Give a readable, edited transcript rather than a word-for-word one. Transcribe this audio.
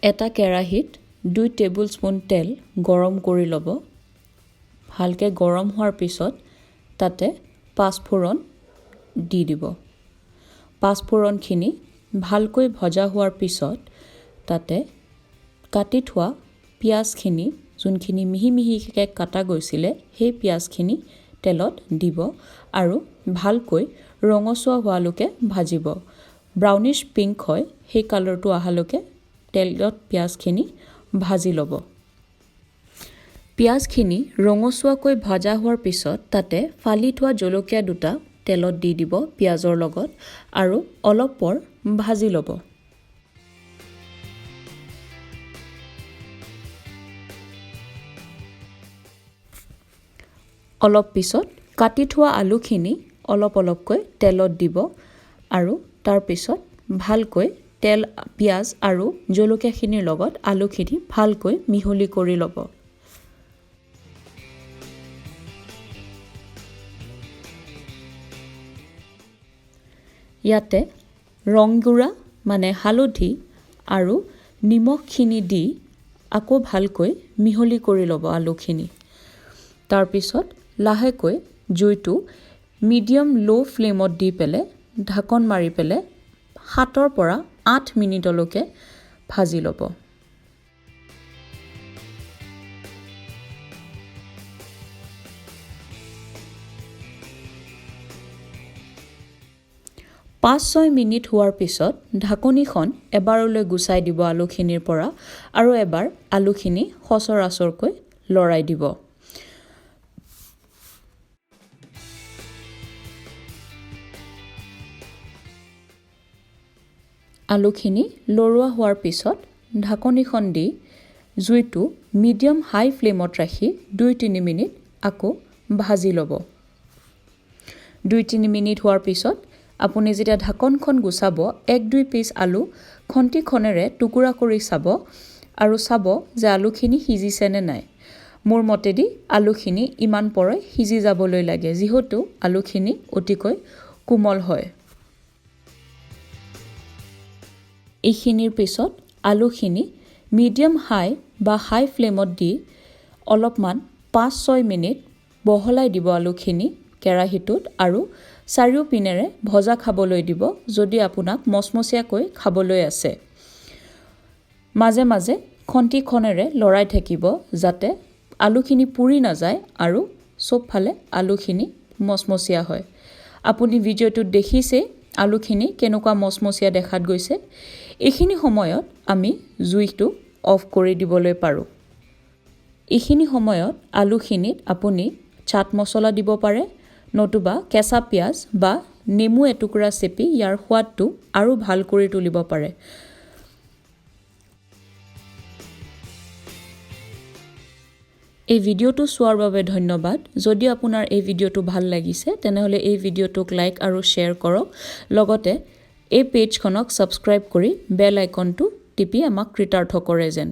এটা কেৰাহীত 2 table spoon তেল গৰম কৰি ল'ব। ভালকৈ গৰম হোৱাৰ পিছত তাতে পাঁচফোৰণ দি দিব। পাঁচফোৰণখিনি ভালকৈ ভজা হোৱাৰ পিছত তাতে কাটি থোৱা পিঁয়াজখিনি, যোনখিনি মিহি মিহিকৈ কাটা গৈছিলে, সেই পিঁয়াজখিনি তেলত দিব আৰু ভালকৈ ৰঙচুৱা হোৱালৈকে ভাজিব। ব্ৰাউনিছ পিংক হয়, সেই কালাৰটো অহালৈকে তেলত পিঁয়াজখিনি ভাজি ল'ব। পিঁয়াজখিনি ৰঙচুৱাকৈ ভজা হোৱাৰ পিছত তাতে ফালি থোৱা জলকীয়া দুটা তেলত দি দিব পিঁয়াজৰ লগত আৰু অলপ পৰ ভাজি ল'ব। অলপ পিছত কাটি থোৱা আলুখিনি অলপ অলপকৈ তেলত দিব আৰু তাৰপিছত ভালকৈ তেল, পিঁয়াজ আৰু জলকীয়াখিনিৰ লগত আলুখিনি ভালকৈ মিহলি কৰি ল'ব। ইয়াতে ৰংগুড়া মানে হালধি আৰু নিমখখিনি দি আকৌ ভালকৈ মিহলি কৰি ল'ব আলুখিনি। তাৰপিছত লাহেকৈ জুইটো মিডিয়াম ল' ফ্লেমত দি পেলাই ঢাকন মাৰি পেলাই 7 পৰা 8 মিনিটলৈকে ভাজি ল'ব। পাঁচ 6 মিনিট হোৱাৰ পিছত ঢাকনিখন এবাৰলৈ গুচাই দিব আলুখিনিৰ পৰা আৰু এবাৰ আলুখিনি সচৰাচৰকৈ লৰাই দিব। আলুখিনি লৰোৱা হোৱাৰ পিছত ঢাকনিখন দি জুইটো মিডিয়াম হাই ফ্লেমত ৰাখি 2-3 মিনিট আকৌ ভাজি ল'ব। 2-3 মিনিট হোৱাৰ পিছত আপুনি যেতিয়া ঢাকনখন গুচাব, 1-2 পিচ আলু খন্তিখনেৰে টুকুৰা কৰি চাব আৰু চাব যে আলুখিনি সিজিছে নে নাই। মোৰ মতেদি আলুখিনি ইমান পৰে সিজি যাবলৈ লাগে, যিহেতু আলুখিনি অতিকৈ কোমল হয়। এইখিনিৰ পিছত আলুখিনি মিডিয়াম হাই বা হাই ফ্লেমত দি অলপমান 5-6 মিনিট বহলাই দিব আলুখিনি কেৰাহীটোত আৰু চাৰিওপিনেৰে ভজা খাবলৈ দিব যদি আপোনাক মচমচীয়াকৈ খাবলৈ আছে। মাজে মাজে খন্তিখনেৰে লৰাই থাকিব যাতে আলুখিনি পুৰি নাযায় আৰু চবফালে আলুখিনি মচমচীয়া হয়। আপুনি ভিডিঅ'টোত দেখিছে আলুখিনি কেনেকুৱা মচমচীয়া দেখাত গৈছে। এইখিনি সময়ত আমি জুইটো অফ কৰি দিবলৈ পাৰোঁ। এইখিনি সময়ত আলুখিনিত আপুনি চাট মছলা দিব পাৰে, নতুবা কেঁচা পিঁয়াজ বা নেমু এটুকুৰা চেপি ইয়াৰ সোৱাদটো আৰু ভাল কৰি তুলিব পাৰে। এই ভিডিঅ'টো চোৱাৰ বাবে ধন্যবাদ। যদি আপোনাৰ এই ভিডিঅ'টো ভাল লাগিছে তেনেহ'লে এই ভিডিঅ'টোক লাইক আৰু শ্বেয়াৰ কৰক। লগতে এই পেজখনক ছাবস্ক্ৰাইব কৰি বেল আইকনটো টিপি আমাক কৃতাৰ্থ কৰে যেন।